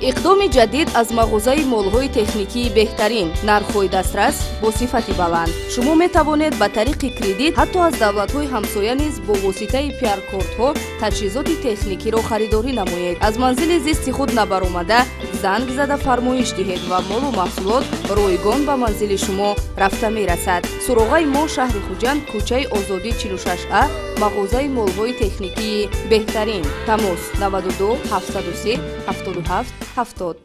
اقدام جدید از مغازه مال‌های تکنیکی بهترین، نرخ‌های دسترس با صفت بلند. شما می توانید با طریق کردیت حتی از دولت‌های همسایه نیز با واسطه PR کارت‌ها تجهیزات تکنیکی را خریداری نمایید. از منزل زیست خود نبرآمده زنگ زده فرمایش دهید و مال و محصولات رایگان به منزل شما رفته می‌رسد. سراغ ما شهر خوجند، کوچه آزادی 46A، مغازه مال‌های تکنیکی بهترین. تماس 92 703 77 70.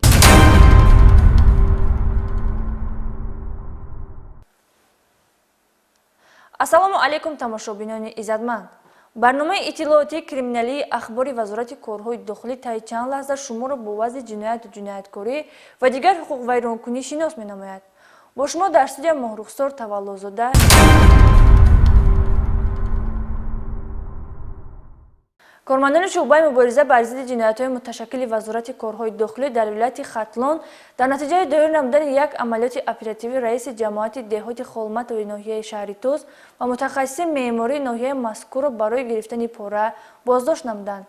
ассалому алайкум тамошобинони иззатманд. барномаи иттилооти криминалии ахбори вазорати корҳои дохилӣ таи чанд лаҳза шуморо бо вазъи ҷинояту ҷинояткорӣ ва дигар ҳуқуқвайронкунӣ шинос менамояд. бо шумо дар студия моҳрухсор таваллузода. кормандони шуъбаи мубориза бар зидди ҷиноятҳои муташаккили вазорати корҳои дохилӣ дар вилояти хатлон дар натиҷаи доир намудани як амалиёти оперативӣ раиси ҷамоати деҳоти холматови ноҳияи шаҳри Туз ва мутахассиси меъмории ноҳияи мазкурро барои гирифтани пора боздошт намуданд.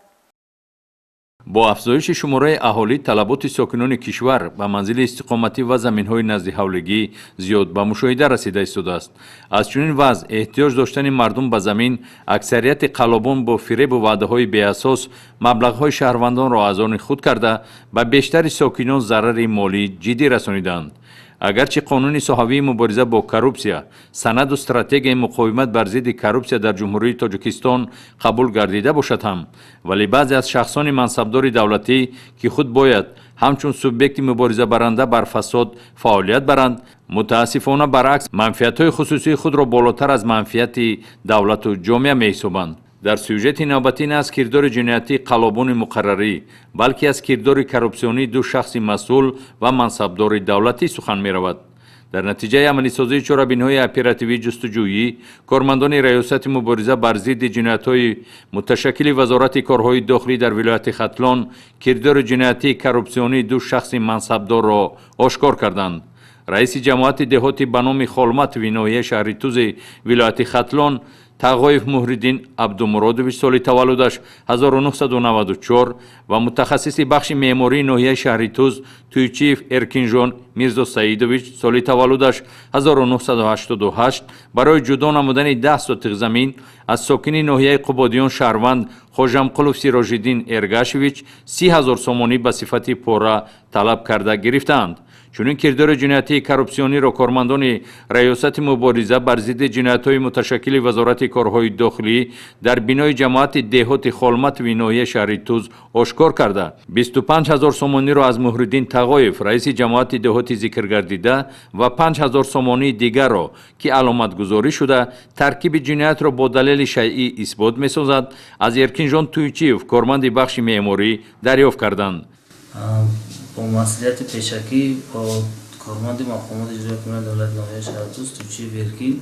бо афзоиши шумораи аҳолӣ талаботи сокинони кишвар ба манзили истиқоматӣ ва заминҳои назди ҳавлигӣ зиёд ба мушоҳида расида истодааст. аз чунин вазъ эҳтиёҷ доштани мардум ба замин, аксарияти қаллобон бо фиребу ваъдаҳои беасос маблағҳои шаҳрвандонро аз они худ карда ба бештари сокинон зарари молӣ ҷиддӣ расонидаанд. агарчи қонуни соҳавии мубориза бо коррупсия, санаду стратегияи муқовимат бар зидди коррупсия дар ҷумҳурии Тоҷикистон қабул гардида бошад ҳам, вале баъзе аз шахсони мансабдори давлатӣ ки худ бояд ҳамчун субъекти муборизабаранда бар фасод фаъолият баранд, мутаассифона баръакс манфиатҳои хусусии худро болотар аз манфиати давлату ҷомеа меҳисобанд. дар сюжети навбатӣ на аз кирдори ҷиноятии қаллобони муқаррарӣ, балки аз кирдори коррупсионии ду шахси масъул ва мансабдори давлатӣ сухан меравад. дар натиҷаи амалисозии чорабинҳои оперативии ҷустуҷӯӣ, кормандони раёсати мубориза бар зидди ҷиноятҳои муташаккили вазорати корҳои дохилӣ дар вилояти Хатлон кирдори ҷиноятии коррупсионии ду шахси мансабдорро ошкор карданд. раиси ҷамоати деҳоти ба номи Холматови ноҳияи шаҳри Тузи вилояти Хатлон Тағоев Муҳриддин Абдумуродович соли таваллудаш 1994 ва мутахассиси бахши меъмории ноҳияи шаҳри Туз Туйчиев Эркинжон Мирзо Саидович соли таваллудаш 1988 барои ҷудо намудани 10 сотиқ замин аз сокини ноҳияи Қубодиён шаҳрванд Хожамқулов Сирожиддин Эргашевич 30,000 сомонӣ ба сифати пора талаб карда гирифтаанд. чунин кирдори ҷиноятии коррупсиониро кормандони раёсати мубориза бар зидди ҷиноятҳои муташаккили вазорати корҳои дохилӣ дар бинои ҷамоати деҳоти Холматови ноҳияи шаҳри Туз ошкор карда 25,000 сомониро аз Муҳриддин Тағоев раиси ҷамоати деҳоти зикргардида ва 5,000 сомонии дигарро ки аломатгузорӣ шуда таркиби ҷиноятро бо далели шайъӣ исбот месозад аз Эркинжон Туйчиев корманди бахши меъморӣ дарёфт карданд. با مسئولیت پیشکی با کارمند مقامات اجرایی کننده دولت ناحیه شهر توز توچی ورکی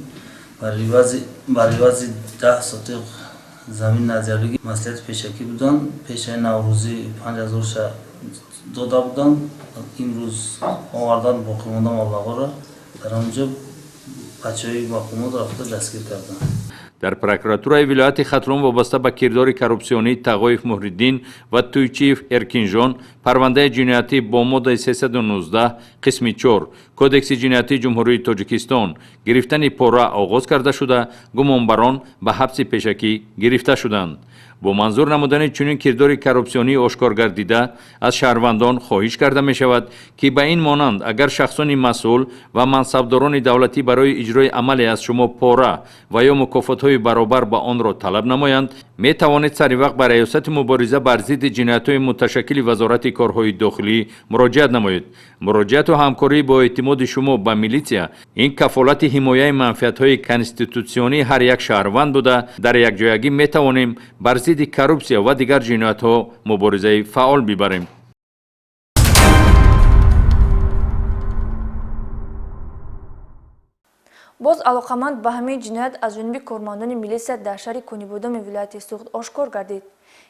برای وضع 10 ساتق زمین نظری مسئولیت پیشکی بودن. پیش نوروزی 5,000 شهر داده بودن. امروز آوردن با قیمانده مبلغ را در آنجا بچه‌های مقامات رفته دستگیر کردن. дар прокуратураи вилояти Хатлон вобаста ба кирдори коррупсионии Тағоев Муҳриддин ва Туйчиев Эркинжон парвандаи ҷиноятӣ бо моддаи 319 қисми 4 Кодекси ҷиноятии Ҷумҳурии Тоҷикистон гирифтани пора оғоз карда шуда, гумонбарон ба ҳабси пешакӣ гирифта шуданд. бо манзур намудани чунин кирдори коррупсионӣ ошкор гардида аз шаҳрвандон хоҳиш карда мешавад ки ба ин монанд агар шахсони масъул ва мансабдорони давлатӣ барои иҷрои амале аз шумо пора ва ё мукофотҳои баробар ба онро талаб намоянд, метавонед саривақт ба раёсати мубориза бар зидди ҷиноятҳои муташаккили вазорати корҳои дохилӣ муроҷиат намоед. муроҷиату ҳамкорӣ бо эътимоди шумо ба милитсия ин кафолати ҳимояи манфиатҳои конститутсионии ҳар як шаҳрванд буда дар якҷоягӣ метавонем бар зидди коррупсия ва дигар ҷиноятҳо муборизаи фаъол бибарем. боз алоқаманд ба ҳамаи ҷиноят аз ҷониби кормандони милисия дар шаҳри Кунибодоми вилояти Суғд ошкор гардид.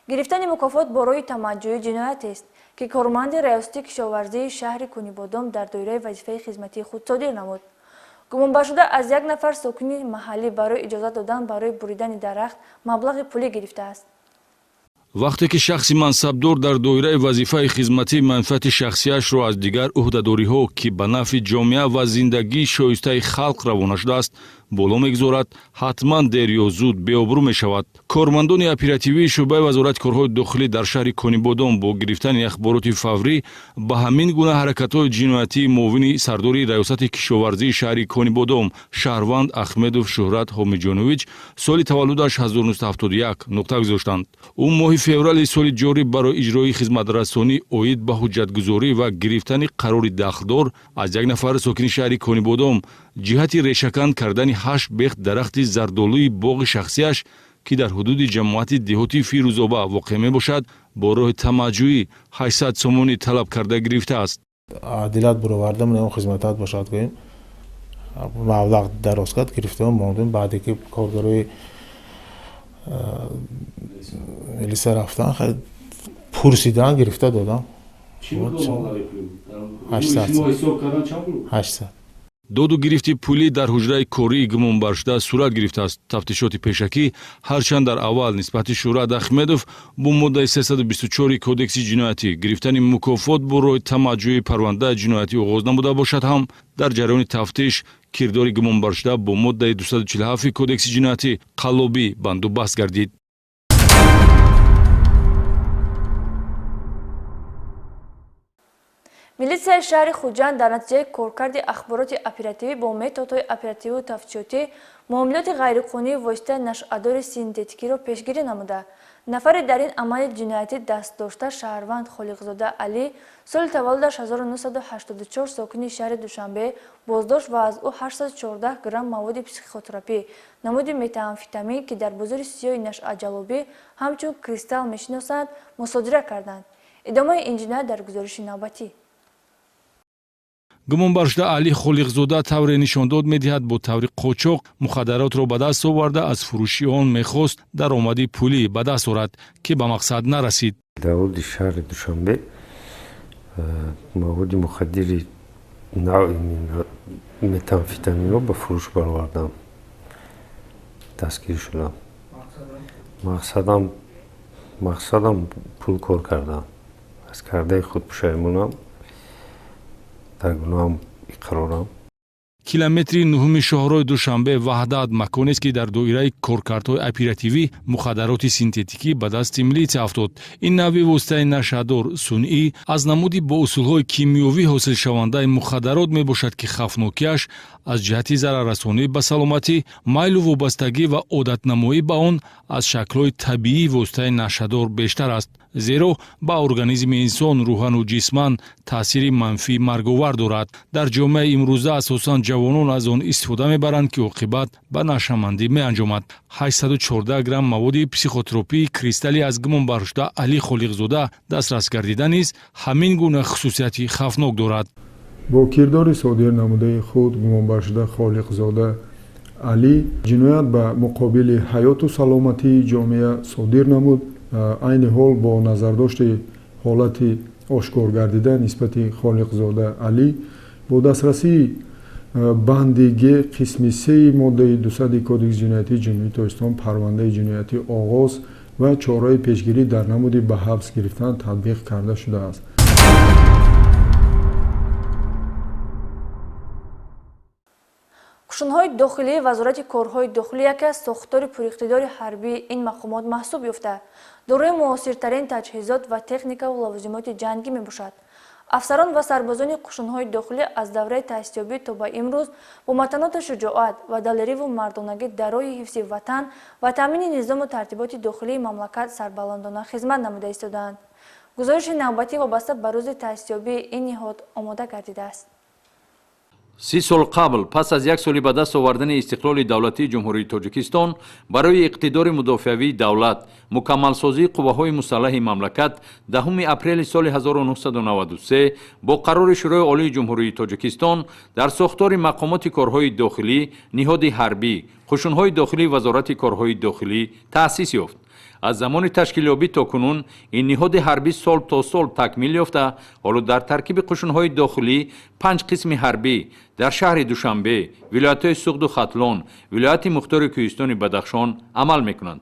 гирифтани мукофот бо роҳи тамаҷҷӯӣ ҷиноятест ки корманди раёсати кишоварзии шаҳри Кунибодом дар доираи вазифаи хизматии худ содир намуд. гумонбаршуда аз як нафар сокини маҳаллӣ барои иҷозат додан барои буридани дарахт маблағи пулӣ гирифтааст. вақте ки шахси мансабдор дар доираи вазифаи хизматӣ манфиати шахсиашро аз дигар уҳдадориҳо ки ба нафъи ҷомеа ва зиндагии шоистаи халқ равона шудааст боло мегузорад, ҳатман дер ё зуд беобрӯ мешавад. Кормандони оперативии шӯъбаи вазорати корҳои дохилӣ дар шаҳри Конибодом бо гирифтани ахбороти фаврӣ ба ҳамин гуна ҳаракатҳои ҷиноятии муовини сардори раёсати кишоварзии шаҳри Конибодом Шаҳрванд Ахмедов Шӯҳрат Ҳомиҷонович соли таваллудаш 1971 нуқта гузоштанд. ӯ моҳи феврали соли ҷорӣ барои иҷрои хизматрасонӣ оид ба ҳуҷҷатгузорӣ ва гирифтани қарори дахдор аз як нафар сокини шаҳри Конибодом ҷиҳати решаканд кардани 8 бехт дарахти зардолӯи боғи шахсияш ки дар ҳудуди ҷамоати деҳоти Фирӯзоба воқеъ мебошад бо роҳи тамаҷҷӯӣ 800 сомонӣ талаб карда гирифтааст. адилат буроварда мунам хизматат бошад гӯем маблағ дароз кард гирифтаам мондем баъде ки коргарои милиса рафтан пурсидан гирифта додам 800 доду гирифти пулӣ дар ҳуҷраи кории гумонбаршуда сурат гирифтааст. тафтишоти пешакӣ ҳарчанд дар аввал нисбати Шӯҳрат Ахмедов бо моддаи 324 кодекси ҷиноятӣ гирифтани мукофот бо роҳи тамаҷҷӯи парвандаи ҷиноятӣ оғоз намуда бошад ҳам дар ҷараёни тафтиш кирдори гумонбаршуда бо моддаи 247 кодекси ҷиноятӣ қаллобӣ бандубаст гардид. милисияи шаҳри Хуҷанд дар натиҷаи коркарди ахбороти оперативӣ бо методҳои оперативию тафтишотӣ муомилоти ғайриқонунии воситаи нашъадори синтетикиро пешгирӣ намуда, нафаре дар ин амали ҷиноятӣ дастдошта Шаҳрванд Холиқзода Алӣ соли таваллудаш 1984 сокини шаҳри Душанбе боздошт ва аз ӯ 814 грамм маводи психотропӣ намуди метамфетамин ки дар бозори сиёҳи нашъаҷалобӣ ҳамчун кристалл мешиносанд мусодира карданд. идомаи ин ҷиноят дар гузориши навбатӣ. гумонбаршуда Алӣ Холиқзода тавре нишон дод медиҳад бо таври қочоқ мухаддаротро ба даст оварда аз фурӯши он мехост даромади пулӣ ба даст орад ки ба мақсад нарасид. дар ҳудуди шаҳри Душанбе маводи мухаддири навъи метамфетаминро ба фурӯш баровардам, дастгир шудам. мақсадам пул кор кардам. аз кардаи худ пушаймонам, дар гуноҳам иқрорам. километри 9 шоҳрои Душанбе ваҳдат маконест ки дар доираи коркардҳои оперативӣ мухаддароти синтетикӣ ба дасти милитсия афтод. ин навъи воситаи нашъадор сунъӣ аз намуди бо усулҳои кимиёвӣ ҳосилшавандаи мухаддарот мебошад ки хафнокиаш аз ҷиҳати зараррасонӣ ба саломатӣ, майлу вобастагӣ ва одатнамоӣ ба он аз шаклҳои табиии воситаи нашъадор бештар аст, зеро ба организми инсон рӯҳану ҷисман таъсири манфӣ марговар дорад. дар ҷомеаи имрӯза асосан ҷавонон аз он истифода мебаранд ки оқибат ба нашамандӣ меанҷомад. 814 грамм маводи психотропии кристалли аз гумонбаршуда Алӣ Холиқзода дастрас гардида низ ҳамин гуна хусусияти хафнок дорад. бо кирдори содир намудаи худ гумонбаршуда Холиқзода Алӣ ҷиноят ба муқобили ҳаёту саломатии ҷомеа содир намуд. айни ҳол бо назардошти ҳолати ошкор гардида нисбати Холиқзода Алӣ бо дастрасии банди Г қисми 3 моддаи 200 кодекси ҷиноятии ҷумҳурии Тоҷикистон парвандаи ҷиноятӣ оғоз ва чораи пешгирӣ дар намуди ба ҳабс гирифтан татбиқ карда шудааст. кушунҳои дохилии вазорати корҳои дохилӣ яке аз сохтори пуриқтидори ҳарбии ин мақомот маҳсуб ёфта, дорои муосиртарин таҷҳизот ва техникаву лавозимоти ҷангӣ мебошад. афсарон ва сарбозони кушунҳои дохилӣ аз давраи таъсисёбӣ то ба имрӯз бо матоноти шуҷоат ва далериву мардонагӣ дар роҳи ҳифзи ватан ва таъмини низому тартиботи дохилии мамлакат сарбаландона хизмат намуда истодаанд. гузориши навбатӣ вобаста ба рӯзи таъсисёбии ин ниҳод омода гардидааст. 30 сол қабл пас аз як соли ба даст овардани истиқлоли давлатии ҷумҳурии Тоҷикистон барои иқтидори мудофиавии давлат мукаммалсозии қувваҳои мусаллаҳи мамлакат 10 апрели соли 1993 бо қарори шӯрои олии ҷумҳурии Тоҷикистон дар сохтори мақомоти корҳои дохилӣ ниҳоди ҳарбӣ қушунҳои дохилии вазорати корҳои дохилӣ таъсис ёфт. аз замони ташкилёбӣ то кунун ин ниҳоди ҳарбӣ сол то сол такмил ёфта ҳоло дар таркиби қушунҳои дохилӣ 5 қисми ҳарбӣ дар шаҳри Душанбе, вилоятҳои Суғду Хатлон, вилояти Мухтори Кӯҳистони Бадахшон амал мекунанд.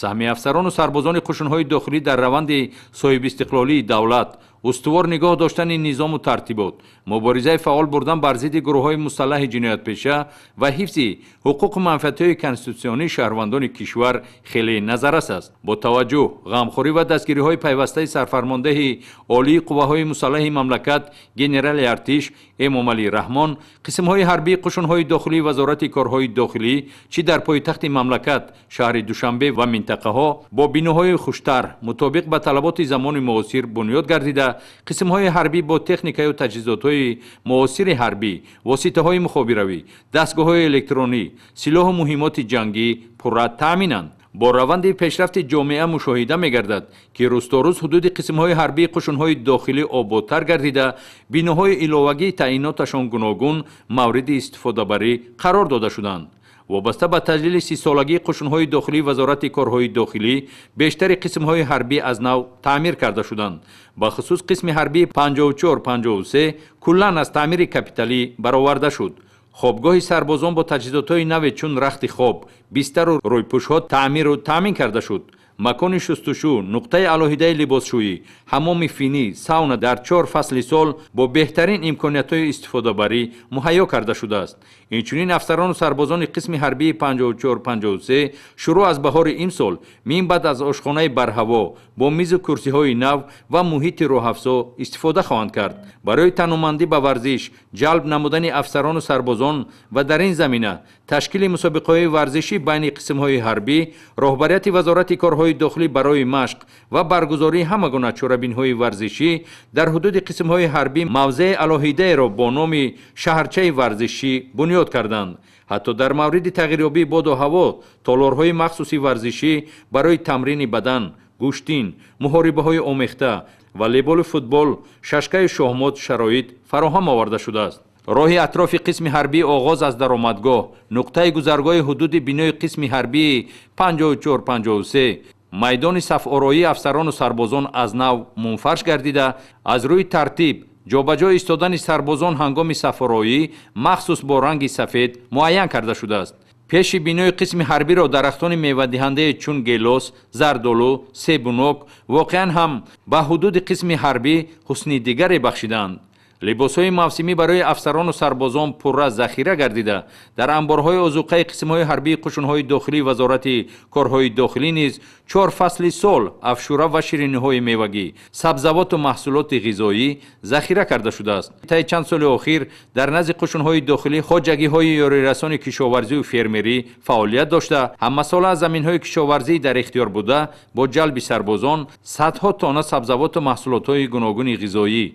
саҳми афсарону сарбозони қушунҳои дохилӣ дар раванди соҳибистиқлолии давлат, устувор нигоҳ доштани низому тартибот, муборизаи фаъол бурдан бар зидди гурӯҳҳои мусаллаҳи ҷиноятпеша ва ҳифзи ҳуқуқу манфиатҳои конститутсионии шаҳрвандони кишвар хеле назаррас аст. Бо таваҷҷӯҳ, ғамхорӣ ва дастгириҳои пайвастаи сарфармондаи олии қувваҳои мусаллаҳи мамлакат генерали артиш Эмомалӣ Раҳмон, қисмҳои ҳарбии қушунҳои дохилии Вазорати корҳои дохилӣ чӣ дар пойтахти мамлакат шаҳри Душанбе ва минтақаҳо бо биноҳои хуштар мутобиқ ба талаботи замони муосир бунёд гардида, қисмҳои ҳарбӣ бо техникаю таҷҳизотҳои муосири ҳарбӣ, воситаҳои мухобиравӣ, дастгоҳҳои электронӣ, силоҳу муҳимоти ҷангӣ пурра таъминанд. бо раванди пешрафти ҷомеа мушоҳида мегардад ки рӯзторӯз ҳудуди қисмҳои ҳарбии қушунҳои дохилӣ ободтар гардида, биноҳои иловагии таъиноташон гуногун мавриди истифодабарӣ қарор дода шуданд. вобаста ба таҷлили 30-солагии қушунҳои дохилии Вазорати корҳои дохилӣ, бештари қисмҳои ҳарбӣ аз нав таъмир карда шуданд. ба хусус қисми ҳарбии 54-53 куллан аз таъмири капиталӣ бароварда шуд. хобгоҳи сарбозон бо таҷҳизотҳои наве чун рахти хоб, бистару рӯйпӯшҳо таъмиру таъмин карда шуд. макони шустушу, нуқтаи алоҳидаи либосшӯӣ, ҳамоми финӣ, сауна дар 4 фасли сол бо беҳтарин имкониятҳои истифодабарӣ муҳайё карда шудааст. инчунин афсарону сарбозони қисми ҳарбии 54-53 шурӯъ аз баҳори имсол мин баъд аз ошхонаи барҳаво бо мизу курсиҳои нав ва муҳити роҳафзо истифода хоҳанд кард. барои танумандӣ ба варзиш, ҷалб намудани афсарону сарбозон ва дар ин замина ташкили мусобиқаҳои варзишӣ байни қисмҳои ҳарбӣ, роҳбарияти Вазорати корҳои дохилӣ барои машқ ва баргузории ҳама гуна чорабинҳои варзишӣ дар ҳудуди қисмҳои ҳарбӣ мавзеи алоҳидаеро бо номи шаҳрчаи варзишӣ бунёд карданд. ҳатто дар мавриди тағйирёбии боду ҳаво, толорҳои махсуси варзишӣ барои тамрини бадан, гӯштин, муҳорибаҳои омехта, волейболу футбол, шашкаи шоҳмот шароит фароҳам оварда шудааст. роҳи атрофи қисми ҳарбии оғоз аз даромадгоҳ, нуқтаи гузаргоҳи ҳудуди бинои қисми ҳарбии 54-53, майдони сафороии афсарону сарбозон аз нав мунфарш гардида, аз рӯи тартиб ҷобаҷо истодани сарбозон ҳангоми сафороӣ махсус бо ранги сафед муайян карда шудааст. пеши бинои қисми ҳарбиро дарахтони мевадиҳандаe чун гелос, зардолу, себунок воқеан ҳам ба ҳудуди қисми ҳарбӣ ҳусни дигаре бахшиданд. либосҳои мавсимӣ барои афсарону сарбозон пурра захира гардида, дар амборҳои озуқаи қисмҳои ҳарбии қушунҳои дохилии Вазорати корҳои дохилӣ низ 4 фасли сол афшура ва шириниҳои мевагӣ, сабзавоту маҳсулоти ғизоӣ захира карда шудааст. таи чанд соли охир дар назди қушунҳои дохилӣ хоҷагиҳои ёрирасони кишоварзию фермерӣ фаъолият дошта, ҳамасола аз заминҳои кишоварзӣ дар ихтиёр буда, бо ҷалби сарбозон садҳо тонна сабзавоту маҳсулотҳои гуногуни ғизоӣ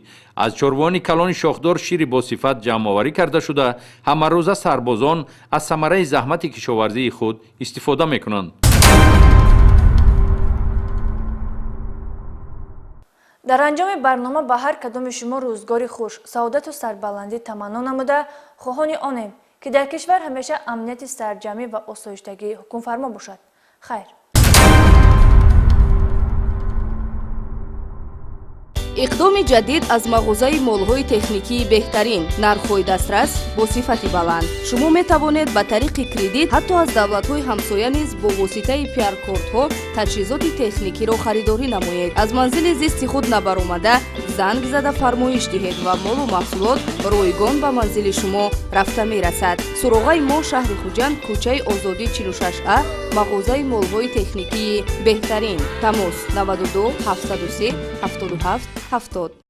аз чорвони калони шохдор шири босифат ҷамъоварӣ карда шуда, ҳамарӯза сарбозон аз самараи заҳмати кишоварзии худ истифода мекунанд. дар анҷоми барнома ба ҳар кадоми шумо рӯзгори хуш, саодату сарбаландӣ таманно намуда хоҳони онем, ки дар кишвар ҳамеша амнияти сарҷамъӣ ва осоиштагии ҳукмфармо бошад. хайр. иқдоми ҷадид аз мағозаи молҳои техникии беҳтарин, нархҳои дастрас бо сифати баланд. шумо метавонед ба тариқи кредит ҳатто аз давлатҳои ҳамсоя низ бо воситаи пиаркортҳо таҷҳизоти техникиро харидорӣ намоед. аз манзили зисти худ набаромада, занг зада фармоиш диҳед ва молу маҳсулот ройгон ба манзили шумо рафта мерасад. суроғаи мо шаҳри хуҷанд, кӯчаи озодӣ 46А, мағозаи молҳои техникии беҳтарин. тамос 92 703 77 70.